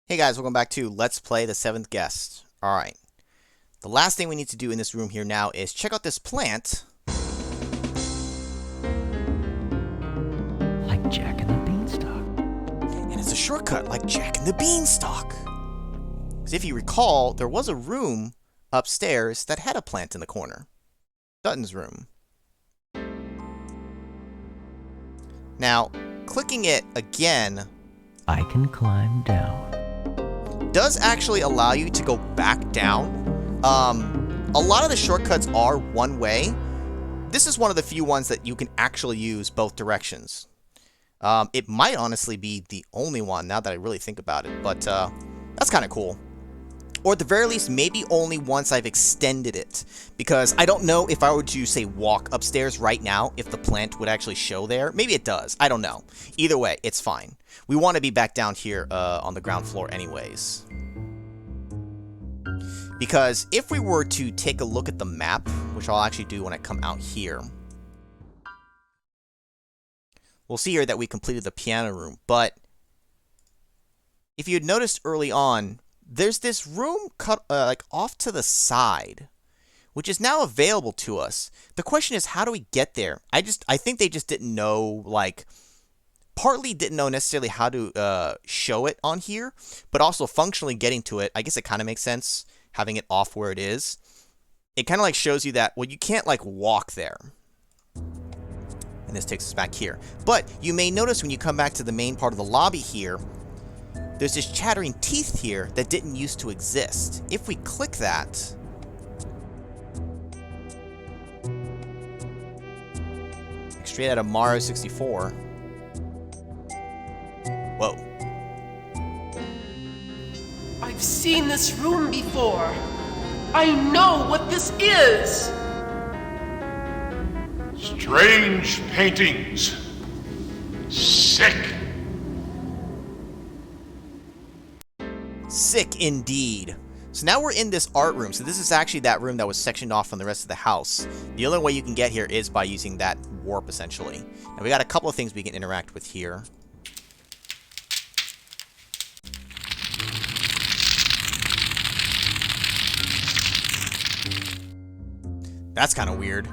Hey guys, welcome back to Let's Play the Seventh Guest. Alright, the last thing we need to do in this room here now is check out this plant. Like Jack and the Beanstalk. And it's a shortcut like Jack and the Beanstalk. Because if you recall, there was a room upstairs that had a plant in the corner. Dutton's room. Now, clicking it again I can climb down. does actually allow you to go back down. A lot of the shortcuts are one way. This is one of the few ones that you can actually use both directions. It might honestly be the only one now that I really think about it, but that's kind of cool. Or at the very least, maybe only once I've extended it. Because I don't know if I were to, say, walk upstairs right now, if the plant would actually show there. Maybe it does. I don't know. Either way, it's fine. We want to be back down here on the ground floor anyways. Because if we were to take a look at the map, which I'll actually do when I come out here, we'll see here that we completed the piano room. But if you had noticed early on, there's this room cut like off to the side, which is now available to us. The question is, how do we get there? I think they just didn't know, like, partly didn't know necessarily how to show it on here, but also functionally getting to it. I guess it kind of makes sense having it off where it is. It kind of like shows you that, well, you can't like walk there. And this takes us back here. But you may notice when you come back to the main part of the lobby here, there's this chattering teeth here that didn't used to exist. If we click that, straight out of Mario 64. Whoa. I've seen this room before. I know what this is. Strange paintings. Sick. Sick indeed. So now we're in this art room. So this is actually that room that was sectioned off from the rest of the house. The only way you can get here is by using that warp, essentially. And we got a couple of things we can interact with here. That's kind of weird.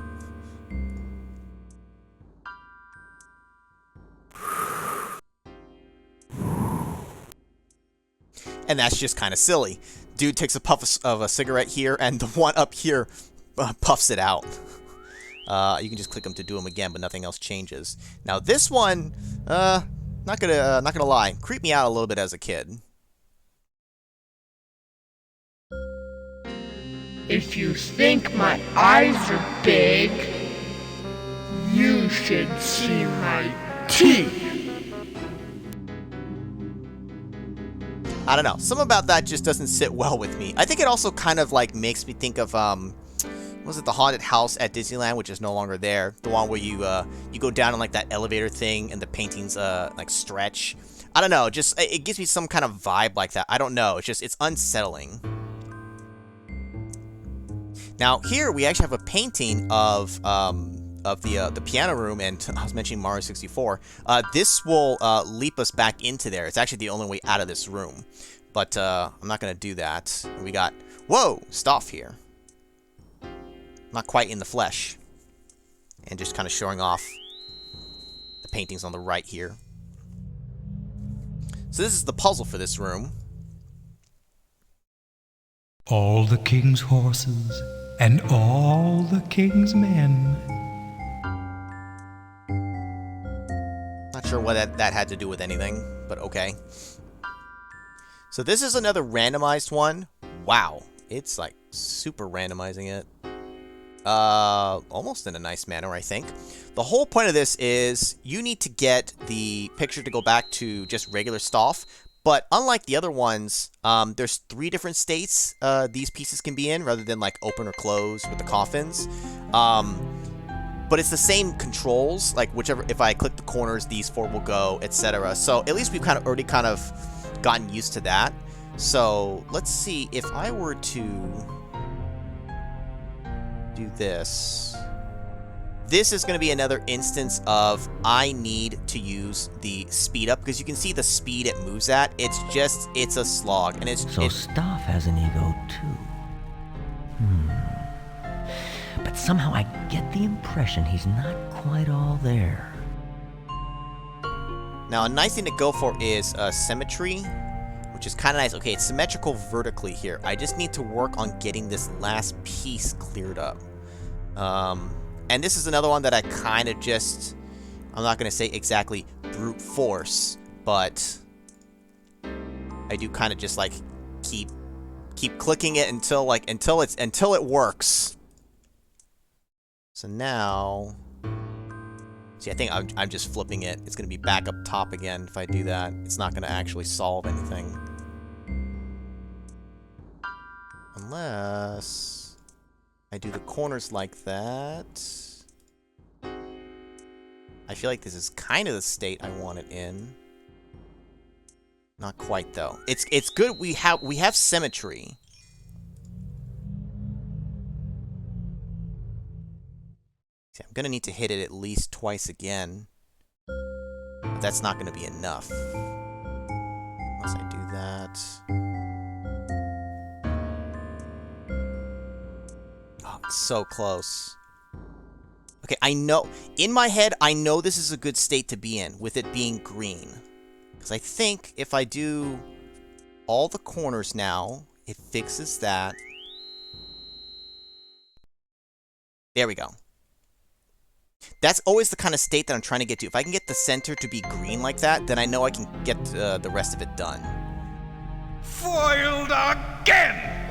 And that's just kind of silly. Dude takes a puff of a cigarette here, and the one up here puffs it out. You can just click them to do them again, but nothing else changes. Now this one, not gonna lie, creeped me out a little bit as a kid. If you think my eyes are big, you should see my teeth. I don't know. Something about that just doesn't sit well with me. I think it also kind of like makes me think of was it the haunted house at Disneyland, which is no longer there? The one where you go down in like that elevator thing and the paintings like stretch. I don't know. Just it gives me some kind of vibe like that. I don't know. It's unsettling. Now here we actually have a painting of the piano room, and I was mentioning Mario 64. This will leap us back into there. It's actually the only way out of this room, but I'm not gonna do that. We got stuff here. Not quite in the flesh, and just kind of showing off the paintings on the right here. So this is the puzzle for this room. All the king's horses and all the king's men. Not sure what that had to do with anything, but okay. So this is another randomized one. Wow, it's like super randomizing it. Almost in a nice manner, I think. The whole point of this is you need to get the picture to go back to just regular stuff. But unlike the other ones, there's 3 different states these pieces can be in, rather than like open or close with the coffins. But it's the same controls, like whichever, if I click the corners, these 4 will go, etc. So at least we've already gotten used to that. So let's see, if I were to do this. this is going to be another instance of I need to use the speed up, because you can see the speed it moves at. It's a slog, and So Staff has an ego too. But somehow I get the impression he's not quite all there. Now, a nice thing to go for is symmetry, which is kind of nice. Okay, it's symmetrical vertically here. I just need to work on getting this last piece cleared up. And this is another one that I kind of just, I'm not going to say exactly brute force, but I do kind of just like keep clicking it until it works. So now, see, I think I'm just flipping it. It's going to be back up top again if I do that. It's not going to actually solve anything. Unless I do the corners like that. I feel like this is kind of the state I want it in. Not quite though. It's good we have symmetry. See, I'm gonna need to hit it at least twice again. But that's not gonna be enough. Unless I do that. Oh, it's so close. Okay, I know, in my head, I know this is a good state to be in, with it being green. Because I think if I do all the corners now, it fixes that. There we go. That's always the kind of state that I'm trying to get to. If I can get the center to be green like that, then I know I can get the rest of it done. Foiled again!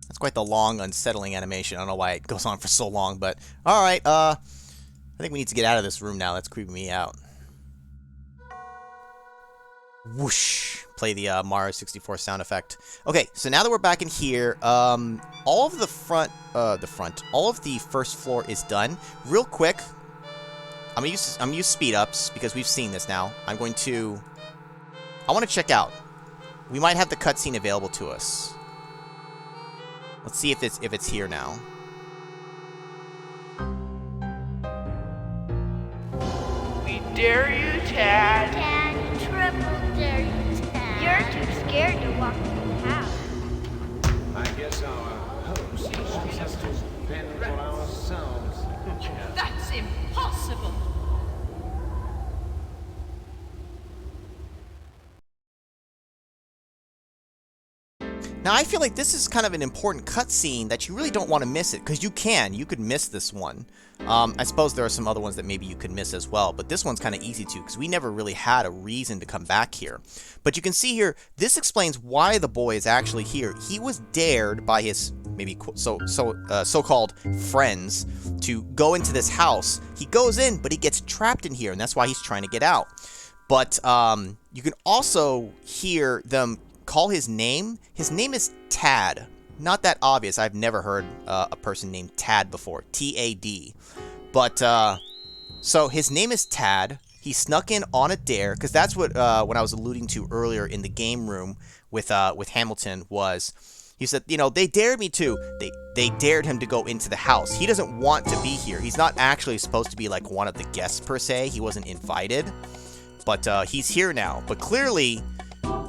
That's quite the long, unsettling animation. I don't know why it goes on for so long, but alright, I think we need to get out of this room now. That's creeping me out. Whoosh! Play the Mario 64 sound effect. Okay, so now that we're back in here, all of all of the first floor is done. Real quick, I'm gonna use speed ups because we've seen this now. I want to check out. We might have the cutscene available to us. Let's see if it's here now. We dare you, Tad. Tad, triple dare you, Tad. You're too scared to walk through the house. I guess our host has to fend for ourselves. That's impossible. Now, I feel like this is kind of an important cutscene that you really don't want to miss it, because you could miss this one. I suppose there are some other ones that maybe you could miss as well, but this one's kind of easy to, because we never really had a reason to come back here. But you can see here, this explains why the boy is actually here. He was dared by his, maybe so-called friends to go into this house. He goes in, but he gets trapped in here, and that's why he's trying to get out. But you can also hear them call his name. His name is Tad. Not that obvious. I've never heard a person named Tad before. T-A-D. But, so his name is Tad. He snuck in on a dare, because that's what I was alluding to earlier in the game room with Hamilton was, he said, you know, they dared me to. They dared him to go into the house. He doesn't want to be here. He's not actually supposed to be like one of the guests per se. He wasn't invited. But he's here now. But clearly,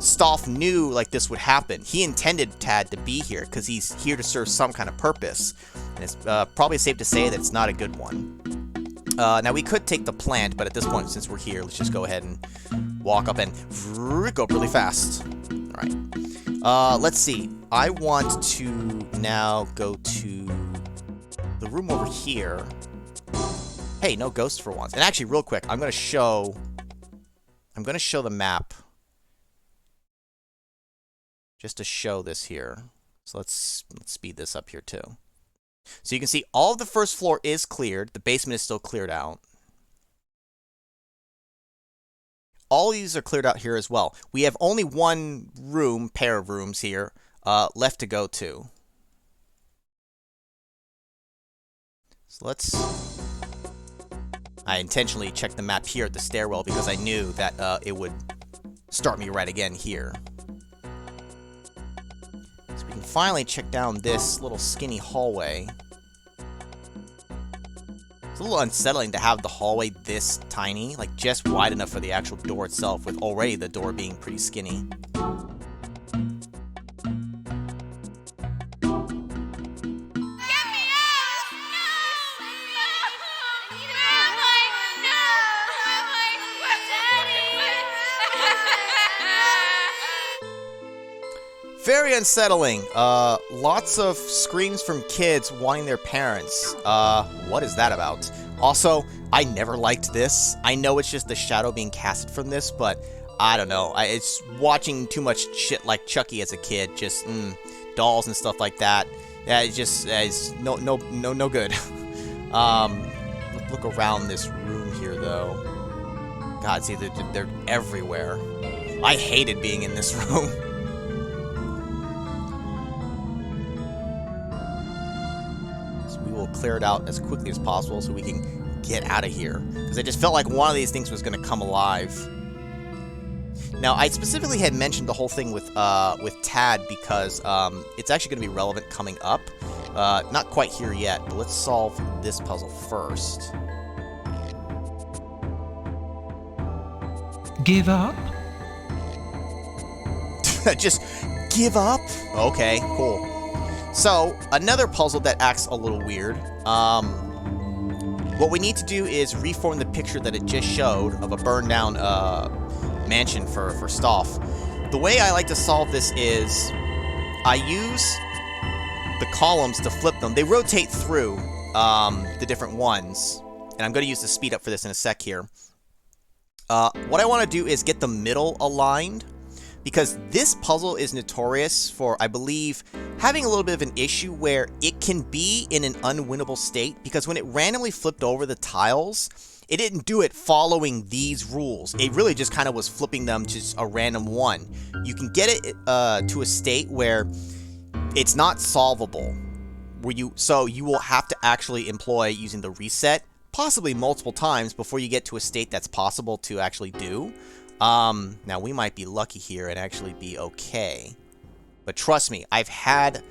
Stoff knew like this would happen. He intended Tad to be here because he's here to serve some kind of purpose. And it's probably safe to say that it's not a good one. Now we could take the plant, but at this point, since we're here, let's just go ahead and walk up and go up really fast. Alright. Let's see. I want to now go to the room over here. Hey, no ghosts for once. And actually, real quick, I'm gonna show the map just to show this here. So let's speed this up here too. So you can see all of the first floor is cleared. The basement is still cleared out. All of these are cleared out here as well. We have only one pair of rooms here left to go to. So I intentionally checked the map here at the stairwell because I knew that it would start me right again here. So we can finally check down this little skinny hallway. It's a little unsettling to have the hallway this tiny, like just wide enough for the actual door itself, with already the door being pretty skinny. Very unsettling. Lots of screams from kids wanting their parents. What is that about? Also, I never liked this. I know it's just the shadow being casted from this, but I don't know. It's watching too much shit like Chucky as a kid. Just dolls and stuff like that. Yeah, it's no good. Look around this room here, though. God, see, they're everywhere. I hated being in this room. Clear it out as quickly as possible so we can get out of here, because I just felt like one of these things was going to come alive. Now, I specifically had mentioned the whole thing with Tad because it's actually going to be relevant coming up. Not quite here yet, but let's solve this puzzle first. Give up? Just give up? Okay, cool. So, another puzzle that acts a little weird. What we need to do is reform the picture that it just showed of a burned down mansion for Stoff. The way I like to solve this is I use the columns to flip them. They rotate through the different ones. And I'm going to use the speed up for this in a sec here. What I want to do is get the middle aligned, because this puzzle is notorious for, I believe, having a little bit of an issue where it can be in an unwinnable state, because when it randomly flipped over the tiles, it didn't do it following these rules. It really just kind of was flipping them to a random one. You can get it to a state where it's not solvable, so you will have to actually employ using the reset, possibly multiple times before you get to a state that's possible to actually do. Now we might be lucky here and actually be okay. But trust me, I've had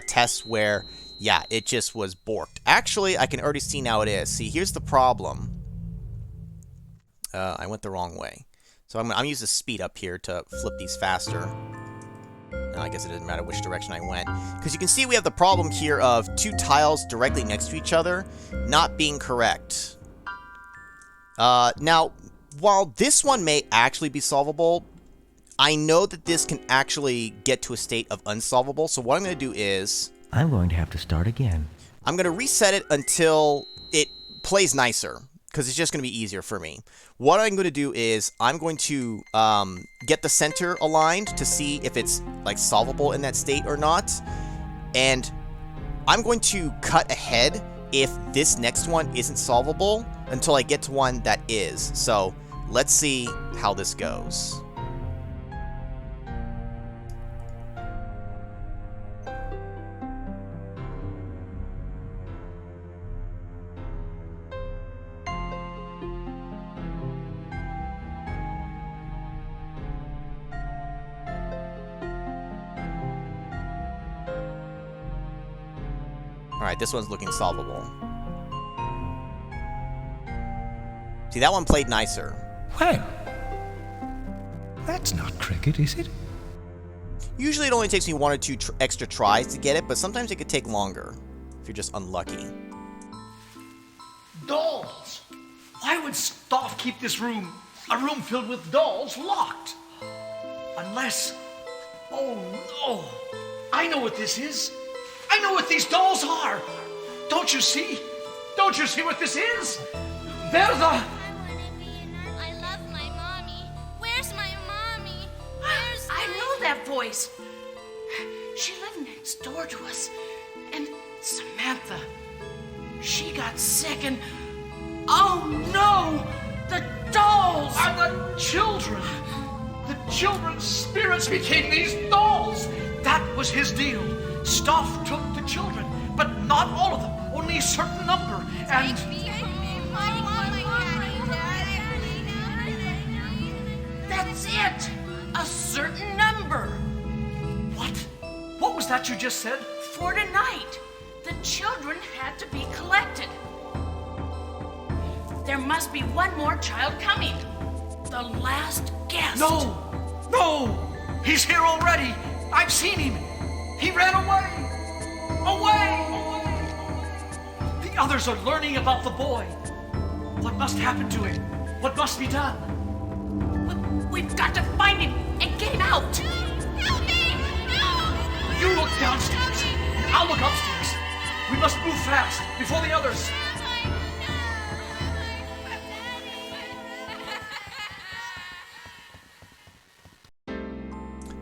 tests where, yeah, it just was borked. Actually, I can already see now it is. See, here's the problem. I went the wrong way. So I'm gonna use the speed up here to flip these faster. I guess it doesn't matter which direction I went. Because you can see we have the problem here of two tiles directly next to each other not being correct. Now, while this one may actually be solvable, I know that this can actually get to a state of unsolvable. So what I'm going to do is, I'm going to have to start again. I'm going to reset it until it plays nicer, because it's just going to be easier for me. What I'm going to do is, I'm going to get the center aligned to see if it's like solvable in that state or not. And I'm going to cut ahead if this next one isn't solvable until I get to one that is. So let's see how this goes. Alright, this one's looking solvable. See, that one played nicer. Well, that's not cricket, is it? Usually it only takes me one or two extra tries to get it, but sometimes it could take longer if you're just unlucky. Dolls! Why would Stoff keep this room, a room filled with dolls, locked? Unless... Oh no! I know what this is! I know what these dolls are! Don't you see? Don't you see what this is? They're the... I want to be in her. I love my mommy. Where's my mommy? Where's I know that voice. She lived next door to us. And Samantha, she got sick and... Oh no! The dolls! And the children! The children's spirits became these dolls! That was his deal. Stoff took the children, but not all of them. Only a certain number. And... That's it! A certain number! What? What was that you just said? For tonight, the children had to be collected. There must be one more child coming. The last guest. No! No! He's here already! I've seen him! He ran away! Away! The others are learning about the boy. What must happen to him? What must be done? We've got to find him and get him out. Help me! No! You look downstairs. I'll look upstairs. We must move fast before the others.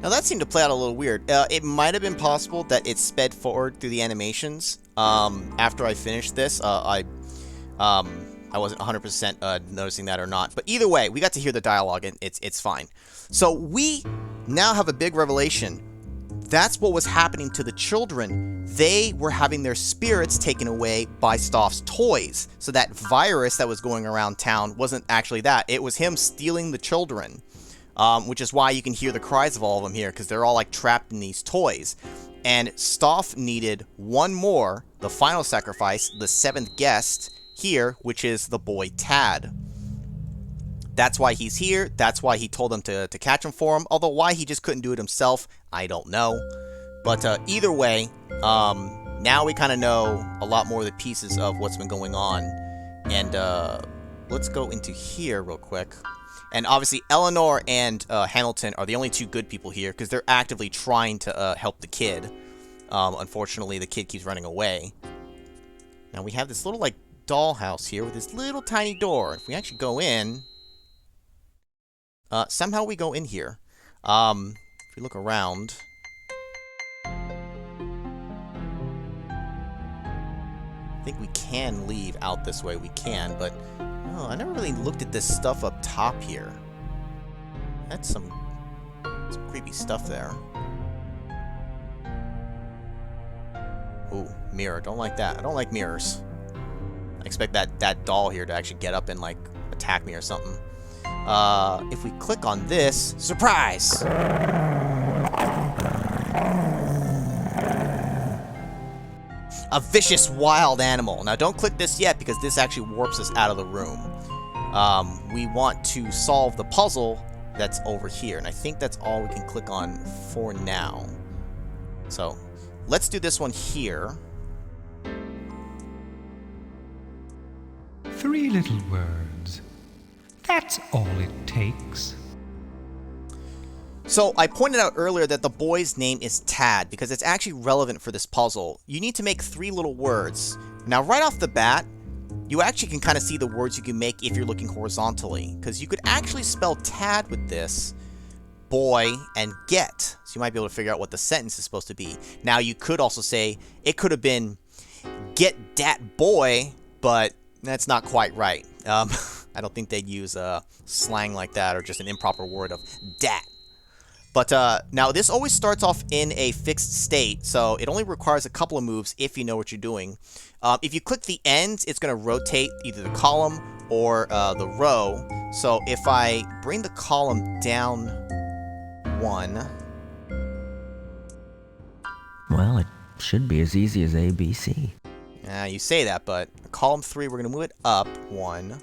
Now that seemed to play out a little weird. It might have been possible that it sped forward through the animations. After I finished this, I wasn't 100% noticing that or not. But either way, we got to hear the dialogue, and it's fine. So we now have a big revelation. That's what was happening to the children. They were having their spirits taken away by Stoff's toys. So that virus that was going around town wasn't actually that. It was him stealing the children. Which is why you can hear the cries of all of them here, because they're all like trapped in these toys. And Stoff needed one more, the final sacrifice, the 7th guest here, which is the boy Tad. That's why he's here. That's why he told them to catch him for him. Although why he just couldn't do it himself, I don't know. But either way, now we kind of know a lot more of the pieces of what's been going on. And let's go into here real quick. And obviously, Eleanor and Hamilton are the only two good people here, because they're actively trying to help the kid. Unfortunately, the kid keeps running away. Now, we have this little, like, dollhouse here with this little tiny door. If we actually go in... somehow we go in here. If we look around... I think we can leave out this way. We can, but... Oh, I never really looked at this stuff up top here. That's some creepy stuff there. Ooh, mirror. Don't like that. I don't like mirrors. I expect that doll here to actually get up and, like, attack me or something. If we click on this... Surprise! A vicious wild animal. Now don't click this yet because this actually warps us out of the room. We want to solve the puzzle that's over here. And I think that's all we can click on for now. So let's do this one here. 3 little words. That's all it takes. So, I pointed out earlier that the boy's name is Tad, because it's actually relevant for this puzzle. You need to make 3 little words. Now, right off the bat, you actually can kind of see the words you can make if you're looking horizontally, because you could actually spell Tad with this, boy, and get. So you might be able to figure out what the sentence is supposed to be. Now, you could also say, it could have been, get dat boy, but that's not quite right. I don't think they'd use slang like that, or just an improper word of dat. But now this always starts off in a fixed state, so it only requires a couple of moves if you know what you're doing. If you click the ends, it's going to rotate either the column or the row. So if I bring the column down 1... Well, it should be as easy as ABC. You say that, but column 3, we're going to move it up 1.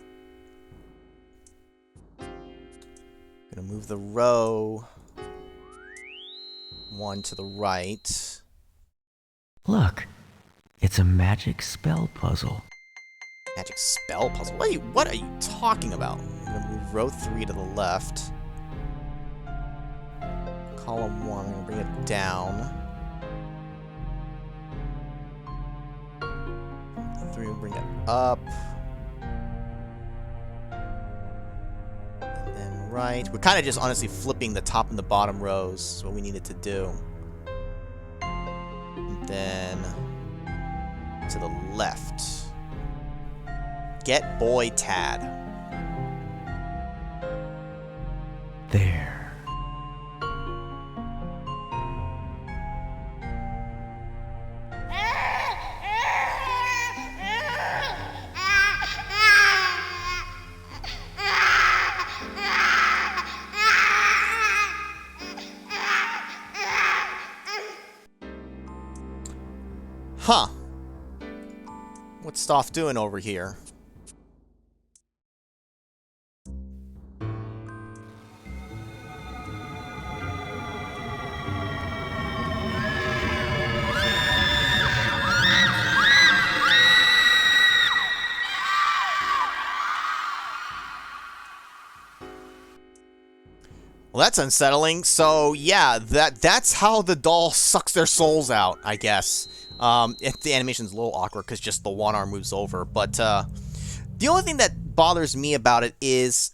Going to move the row 1 to the right. Look, it's a magic spell puzzle. Magic spell puzzle? What are you talking about? I'm going to move row 3 to the left. Column 1, I'm going to bring it down. 3, we'll bring it up. And then right. We're kind of just honestly flipping the top and the bottom rows. Is what we needed to do. then to the left. Get Boy Tad. There. Huh. What's Stoff doing over here? Well, that's unsettling. So, yeah, that's how the doll sucks their souls out, I guess. The animation's a little awkward because just the one arm moves over. But the only thing that bothers me about it is,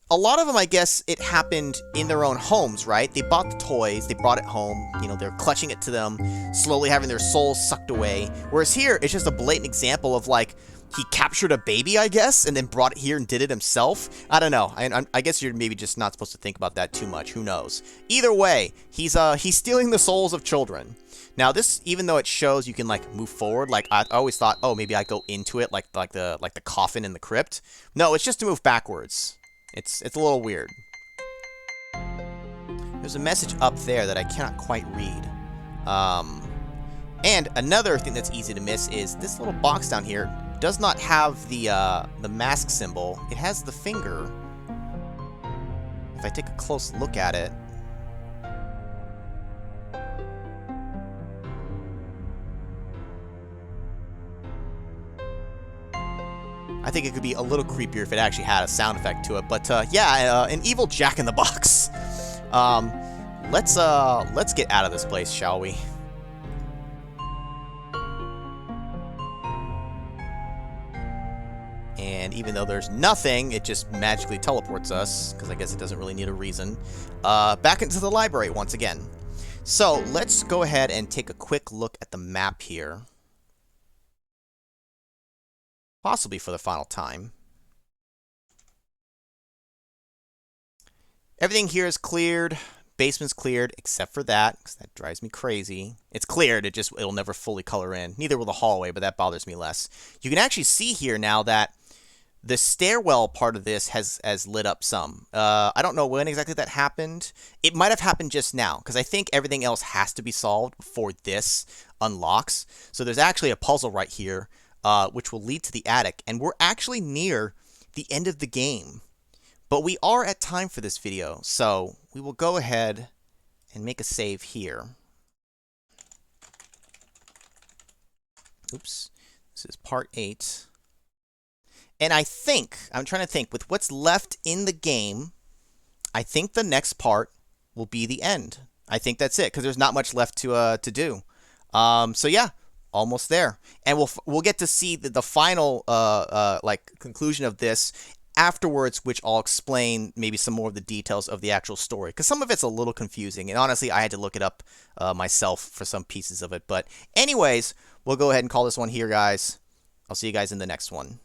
a lot of them, I guess, it happened in their own homes, right? They bought the toys, they brought it home, you know, they're clutching it to them, slowly having their souls sucked away. Whereas here, it's just a blatant example of, like, he captured a baby, I guess, and then brought it here and did it himself. I don't know. I guess you're maybe just not supposed to think about that too much. Who knows? Either way, he's stealing the souls of children. Now this, even though it shows you can like move forward, like I always thought, oh, maybe I go into it like the coffin in the crypt. No, it's just to move backwards. It's a little weird. There's a message up there that I cannot quite read. And another thing that's easy to miss is this little box down here does not have the mask symbol. It has the finger. If I take a close look at it, I think it could be a little creepier if it actually had a sound effect to it. But yeah, an evil Jack-in-the-Box. Let's get out of this place, shall we? And even though there's nothing, it just magically teleports us, because I guess it doesn't really need a reason, back into the library once again. So let's go ahead and take a quick look at the map here. Possibly for the final time. Everything here is cleared. Basement's cleared, except for that, because that drives me crazy. It's cleared, it'll never fully color in. Neither will the hallway, but that bothers me less. You can actually see here now that the stairwell part of this has lit up some. I don't know when exactly that happened. It might have happened just now, because I think everything else has to be solved before this unlocks. So there's actually a puzzle right here, which will lead to the attic. And we're actually near the end of the game. But we are at time for this video, so we will go ahead and make a save here. Oops. This is part 8. And I'm trying to think, with what's left in the game, I think the next part will be the end. I think that's it, because there's not much left to do. So yeah, almost there. And we'll get to see the final conclusion of this afterwards, which I'll explain maybe some more of the details of the actual story, because some of it's a little confusing, and honestly, I had to look it up myself for some pieces of it. But anyways, we'll go ahead and call this one here, guys. I'll see you guys in the next one.